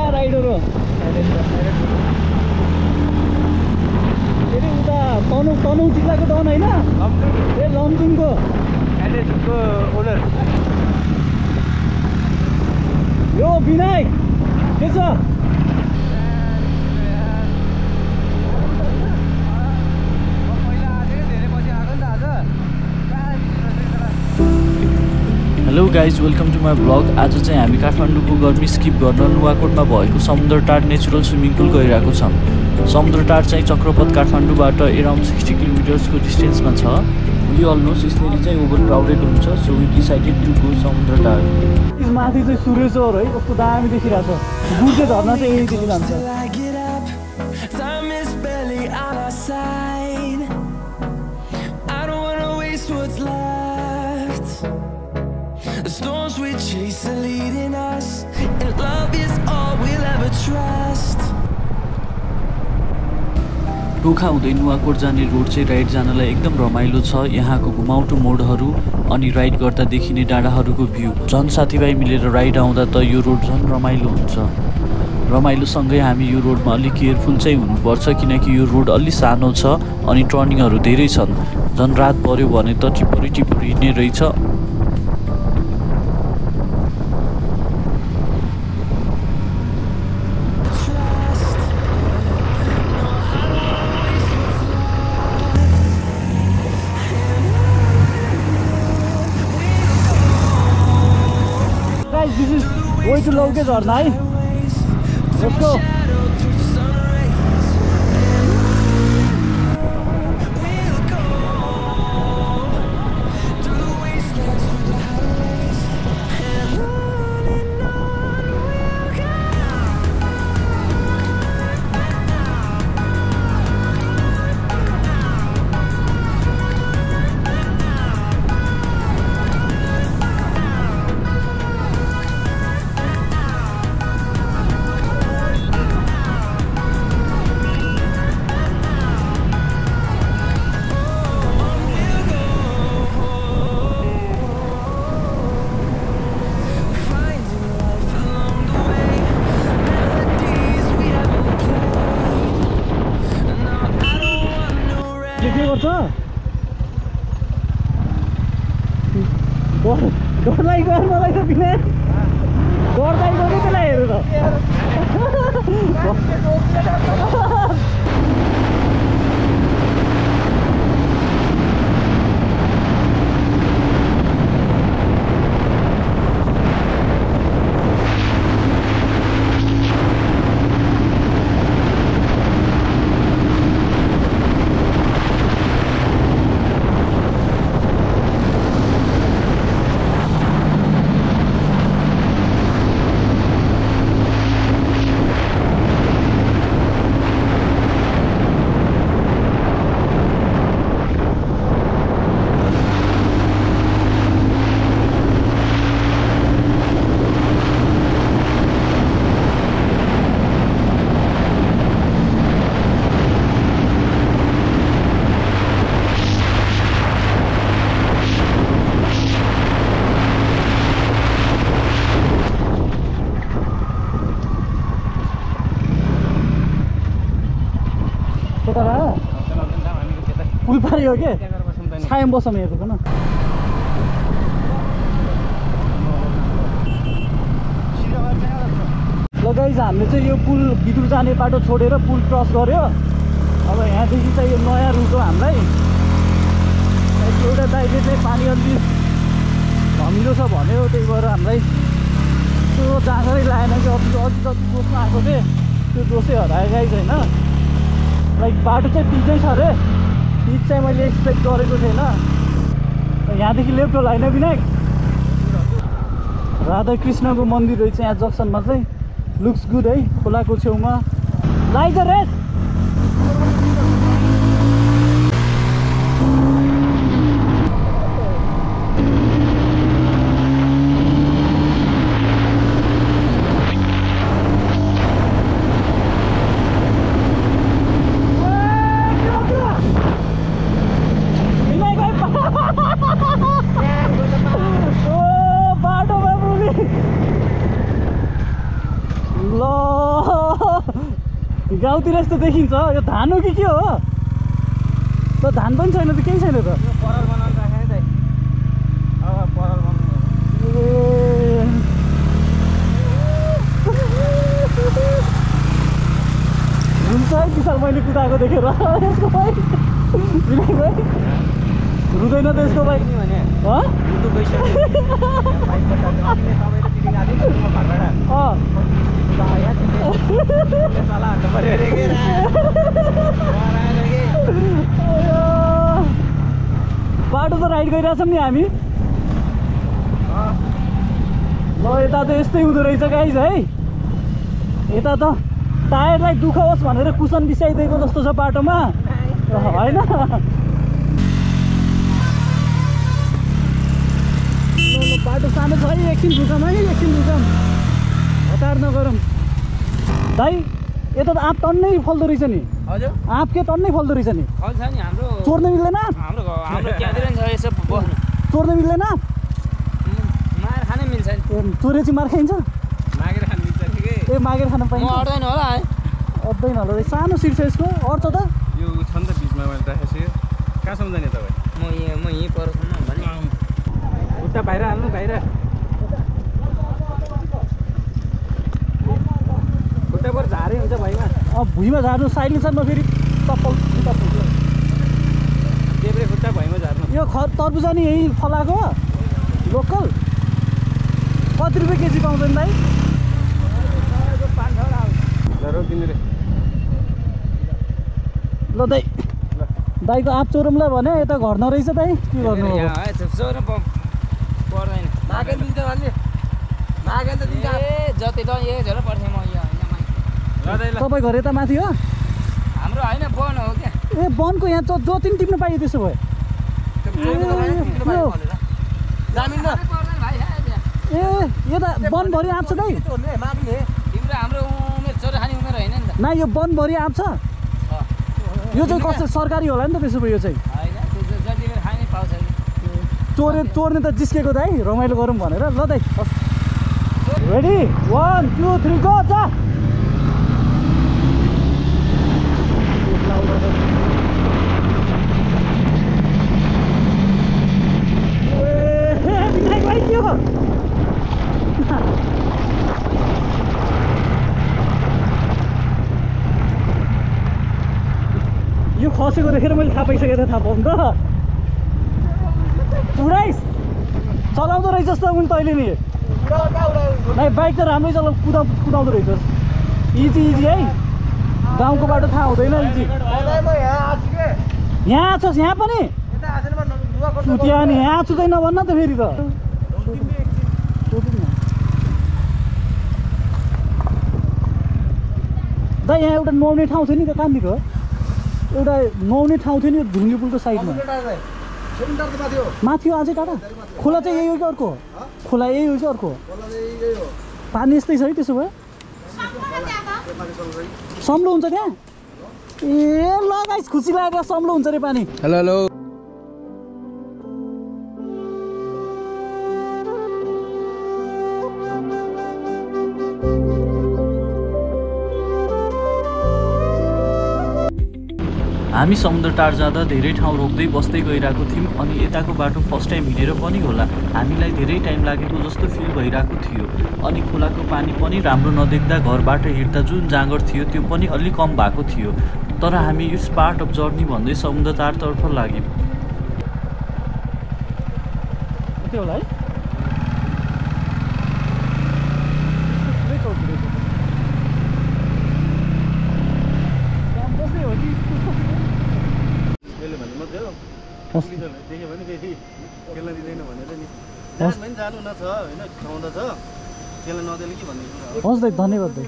नयाँ राइडर हो फेरि उता तनहुँ जिल्लाको डन होइन ए लमजुङको ओनर यो विनायक के छ hello guys welcome to my blog. आज चाहिँ हामी काठमाडौँको गर्मी स्किप गर्न नुवाकोटमा भएको समुद्र टार नेचुरल स्विमिङ पुल गइरहेको छौँ। समुद्र टार चाहिँ चक्रपथ काठमाडौँबाट एराउन्ड 60 किलोमिटर्सको डिस्टेन्समा छ। वी अल नो यसरी चाहिँ ओभर क्राउडेड हुन्छ, so we decided to go Samudra Tar. माथि चाहिँ सूर्यचौर है, कस्तो दामी देखिरहेको छ। गुर्जे झर्ना चाहिँ यही देखिरहन्छ। The storms we chase are leading us, and love is all we'll ever trust. Tokha हुँदै नुवाकोट जाने रोड चाहिँ राइड जानलाई एकदम रमाइलो छ। यहाँको घुमाउटो मोडहरू अनि राइड गर्दा देखिने डाँडाहरूको भ्यू। झन् साथीभाइ मिलेर राइड आउँदा त यो रोड झन् रमाइलो हुन्छ। रमाइलोसँगै हामी यो रोडमा अलिक केयरफुल चाहिँ हुनुपर्छ, किनकि यो रोड अलि सानो छ अनि टर्निङहरू धेरै छन्। झन् रात पर्यो भने त टिपरी नै रहेछ। This is way to low get or nine. Let's go. मलाई त बिना गर्दै गयो त्यसलाई हेरेर पुल पारियो के छायाम बसौँ हेरेको न। ल गाइज हामीले चाहिँ यो पुल भित्र जाने बाटो छोडेर पुल क्रस गर्यो। अब यहाँदेखि चाहिँ यो नयाँ रुट हो हामीलाई। एउटा दाइले चाहिँ पानी अलि धमिलो छ भन्यो, त्यही भएर हामीलाई त्यो जाँगरै लागेन कि अझ जति जोसमा आएको थिएँ त्यो जोसै हरायो गाइज होइन। लाइक बाटो चाहिँ पिचै छ अरे, पिच चाहिँ मैले एक्सपेक्ट गरेको थिएन। यहाँदेखि लेफ्ट होला होइन विनायक? राधाकृष्णको मन्दिर रहेछ यहाँ जक्सनमा चाहिँ। लुक्स गुड है, खोलाको छेउमा लाइज रेस। बाटोमा पुग्ने ल गाउँतिर यस्तो देखिन्छ यो धान हो कि के हो त धान पनि छैन त केही छैन त परल बनाउनु राखेँ नि त अब परल बनाउनु हुन्छ है विशाल मैले कुदाएको देखेर यसको भाइ विनय भाइ रुँदैन त यसको भाइ भने युट्युब गइसक्यो बाटो त राइड गरिरहेछौँ नि हामी ल यता त यस्तै हुँदो रहेछ गाइज है यता त टायरलाई दुःख होस् भनेर कुसन बिसाइदिएको जस्तो छ बाटोमा होइन बाटो सानो छ है एकछिन रुकम है एकछिन रुकम हतार नगरौँ दाइ यता त आँप टन्नै फल्दो रहेछ नि हजुर आँप के टन्नै फल्दो रहेछ नि फल्छ नि हाम्रो चोर्न मिल्दैन हाम्रो त्यहाँतिर नि छ यसो चोर्न मिल्दैन मार खानै मिल्छ नि चोरेपछि मार खाइन्छ मागेर खानु मिल्छ ठिकै ए मागेर खान पाइन्छ अट्दैन होला है अट्दैन होला सानो सिट छ यसको अट्छ त यो छ नि त बिचमा मैले राखेको छु कहाँसम्म जाने तपाईँ म यहीँ परसम्म भने उता बाहिर हाल्नु बाहिर खुट्टा पर झारै हुन्छ भुइँमा भुइँमा झार्नु साइलेन्सरमा फेरि तप्पल देब्रे खुट्टा भुइँमा झार्नु यो तरबुजा नि यही फलाएको लोकल कति रुपियाँ केजी पाउँदैन दाइ 5-6 ल रोकिदिनु रे ल दाइ दाइको आँप चोरौँला भने यता घर नरहेछ दाइ के गर्नु पर्दैन मागेर दिन्छ भन्ने मागेर त दिन्छ ए जति त ए झोल पर्थेँ म यहाँ तपाईँ घर यता माथि हो हाम्रो होइन बन हो क्या ए वनको यहाँ जति पनि टिप्न पाइयो त्यसो भए ए यो त वनभरि आँप छ दाइ तिम्रो हाम्रो उमेर छोरा खाने उमेर होइन नि त न यो वनभरि आँप छ यो चाहिँ कसै सरकारी होला नि त त्यसो भए यो चाहिँ होइन जति बेर खाने पाउँछ चोर्ने त जिस्केको दाइ रमाइलो गरौँ भनेर ल दाइ रेडी 1 2 3 गो जा यो खसेको देखेर मैले थाहा पाइसकेको थिएँ थाहा पाउँ त उडाइस चलाउँदो रहेछ जस्तो मैले तैँले नि नाइ बाइक त राम्रै कुदाउँदो रहेछ इजी है गाउँको बाटो थाहा हुँदैन इजी यहाँ आछस् यहाँ पनि सुतिया नि यहाँ आछु चाहिँ नभन्न त फेरि त दाइ यहाँ एउटा नुहाउने ठाउँ थियो नि त कहाँनिर हो एउटा नुहाउने ठाउँ थियो नि ढुङ्गी पुलको साइडमा माथि हो अझै टाढा खोला चाहिँ यही हो कि अर्को खोला यही हो कि अर्को पानी यस्तै छ है त्यसो भए सम्लो हुन्छ त्यहाँ ए ल गाइस खुसी लागेर सम्लो हुन्छ रे पानी हेलो हेलो हामी समुद्र टार जाँदा धेरै ठाउँ रोक्दै बस्दै गइरहेको थियौँ अनि यताको बाटो फर्स्ट टाइम हिँडेर पनि होला हामीलाई धेरै टाइम लागेको जस्तो फिल भइरहेको थियो अनि खोलाको पानी पनि राम्रो नदेख्दा घरबाट हिँड्दा जुन जाँगर थियो त्यो पनि अलि कम भएको थियो तर हामी इट्स पार्ट अफ जर्नी भन्दै समुद्र टारतर्फ लाग्यौँ हस् दाइ धन्यवाद दाइ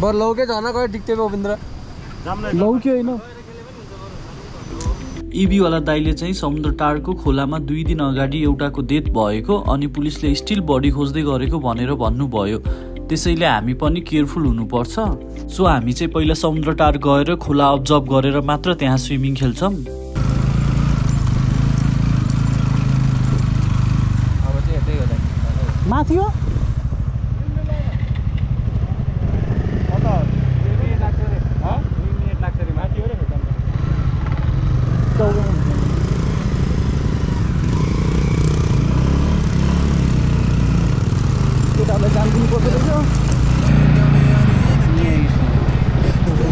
बरु लौके झर्न गयो डिक्टे गोविन्द्र लौ कि होइन इबीवाला दाइले चाहिँ समुद्र टारको खोलामा 2 दिन अगाडि एउटाको डेथ भएको अनि पुलिसले स्टिल बडी खोज्दै गरेको भनेर भन्नुभयो त्यसैले हामी पनि केयरफुल हुनुपर्छ सो हामी चाहिँ पहिला समुद्र टार गएर खोला अब्जर्भ गरेर मात्र त्यहाँ स्विमिङ खेल्छौँ माथि हो जानु पर्दो रहेछ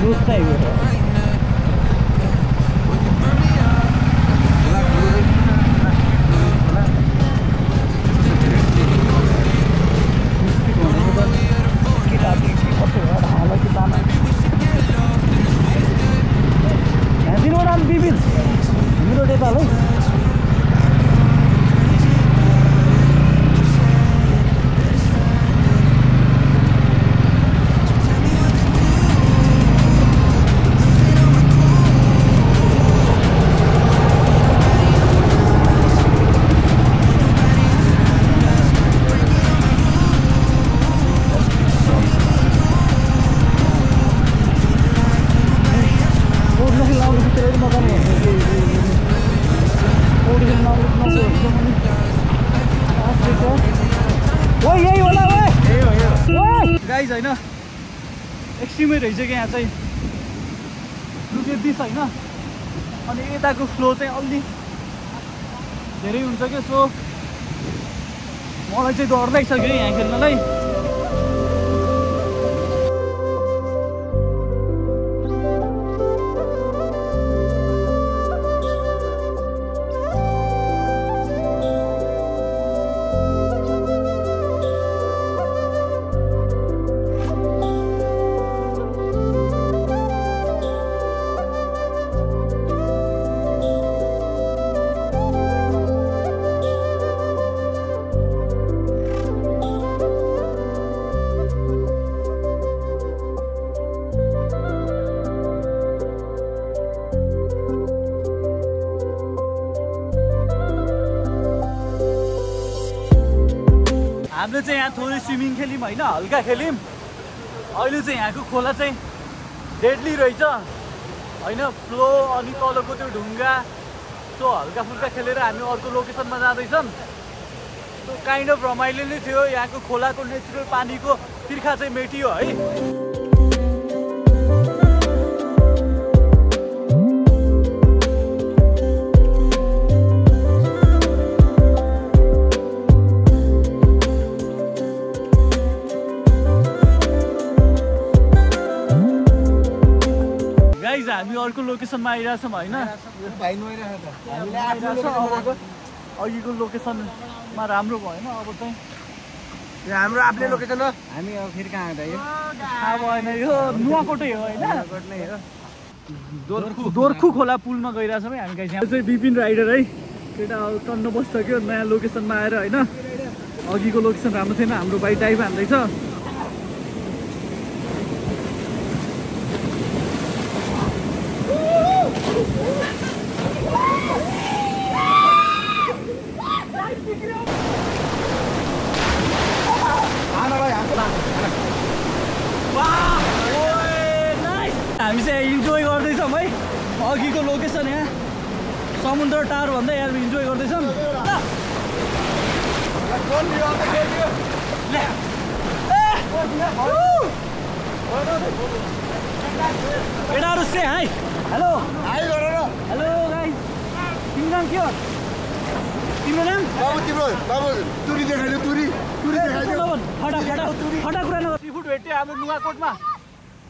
रुट चाहिँ हो बिबिन हाम्रो नेपाल है गाइज होइन एक्सट्रिमै रहेछ कि यहाँ चाहिँ लुकेट दिस होइन अनि यताको फ्लो चाहिँ अलि धेरै हुन्छ क्या सो मलाई चाहिँ डर लागिसक्यो यहाँ खेल्नलाई हामीले चाहिँ यहाँ थोरै स्विमिङ खेल्यौँ होइन हल्का खेल्यौँ अहिले चाहिँ यहाँको खोला चाहिँ डेडली रहेछ होइन फ्लो अनि तलको त्यो ढुङ्गा सो हल्का फुल्का खेलेर हामी अर्को लोकेसनमा जाँदैछौँ सो काइन्ड अफ रमाइलो नै थियो यहाँको खोलाको नेचुरल पानीको तिर्खा चाहिँ मेटियो है हामी अर्को लोकेसनमा आइरहेछौँ होइन अघिको लोकेसनमा राम्रो भएन अब चाहिँ हाम्रो आफ्नै लोकेसन हो हामी अब फेरि कहाँ आउँदा यो थाहा भएन यो नुवाकोटै हो होइन दोर्खु खोला पुलमा गइरहेछौँ है हामी कहीँ चाहिँ बिपिन राइडर है केटा टन्न बसिसक्यो नयाँ लोकेसनमा आएर होइन अघिको लोकेसन राम्रो थिएन हाम्रो बाइक डाइभ हान्दैछ हामी चाहिँ इन्जोय गर्दैछौँ है अघिको लोकेसन यहाँ समुद्र टार भन्दा यहाँ इन्जोय गर्दैछौँ केटाहरू से हाई हेलो हेलो गाइस तिम्रो नाम के हो तिम्रो नाम बाबु तुरी देखाइदियो तुरी फटा कुरा नगर सी फुड भेट्यो हाम्रो नुवाकोटमा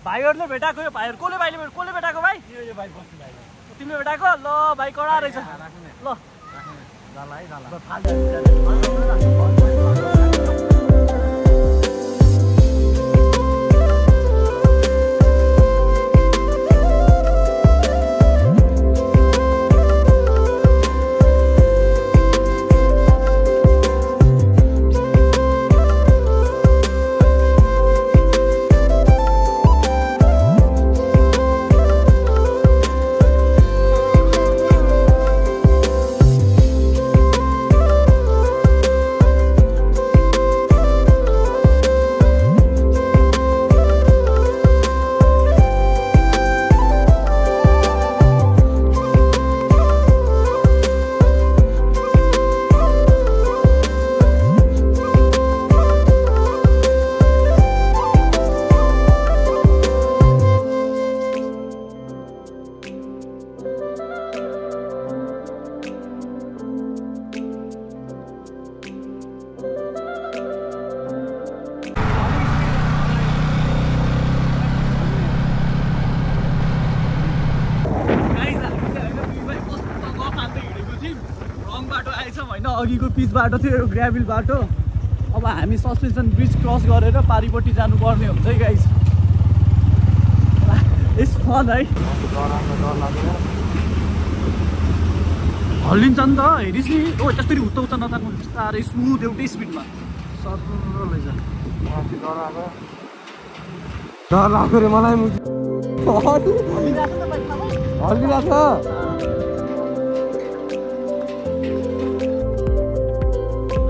भाइहरूले भेटाएको यो भाइहरू कसले भेटाएको भाइ यो भाइ बस्नु भाइ तिमीले भेटाएको ल भाइ कडा रहेछ ल अघिको पिच बाटो थियो यो ग्राभल बाटो अब हामी सस्पेन्सन ब्रिज क्रस गरेर पारिपट्टि जानुपर्ने हुन्छ है गाइस इट्स फन है हल्लिन्छ नि त हेरिस् नि ओ त्यसरी हुत्त उता नताक्नु साह्रै स्मुथ एउटै स्पिडमा सरर लैजा डर लाग्यो रे मलाई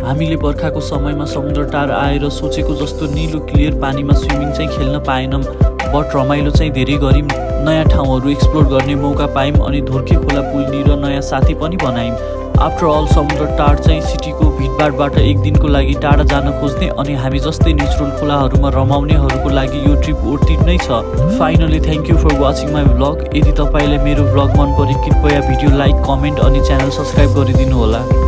हामीले बर्खाको समयमा समुद्र टार आएर सोचेको जस्तो निलो क्लियर पानीमा स्विमिङ चाहिँ खेल्न पाएनौँ बट रमाइलो चाहिँ धेरै गऱ्यौँ नयाँ ठाउँहरू एक्सप्लोर गर्ने मौका पायौँ अनि धोर्के खोला पुल्निर नयाँ साथी पनि बनायौँ आफ्टर अल समुद्र टार चाहिँ सिटीको भिडभाडबाट एक दिनको लागि टाढा जान खोज्ने अनि हामी जस्तै नेचुरल खोलाहरूमा रमाउनेहरूको लागि यो ट्रिप वर्थ इट नै छ finally thank you for watching my vlog यदि तपाईँलाई मेरो भ्लग मन परे कृपया भिडियो लाइक कमेन्ट अनि च्यानल सब्सक्राइब गरिदिनु होला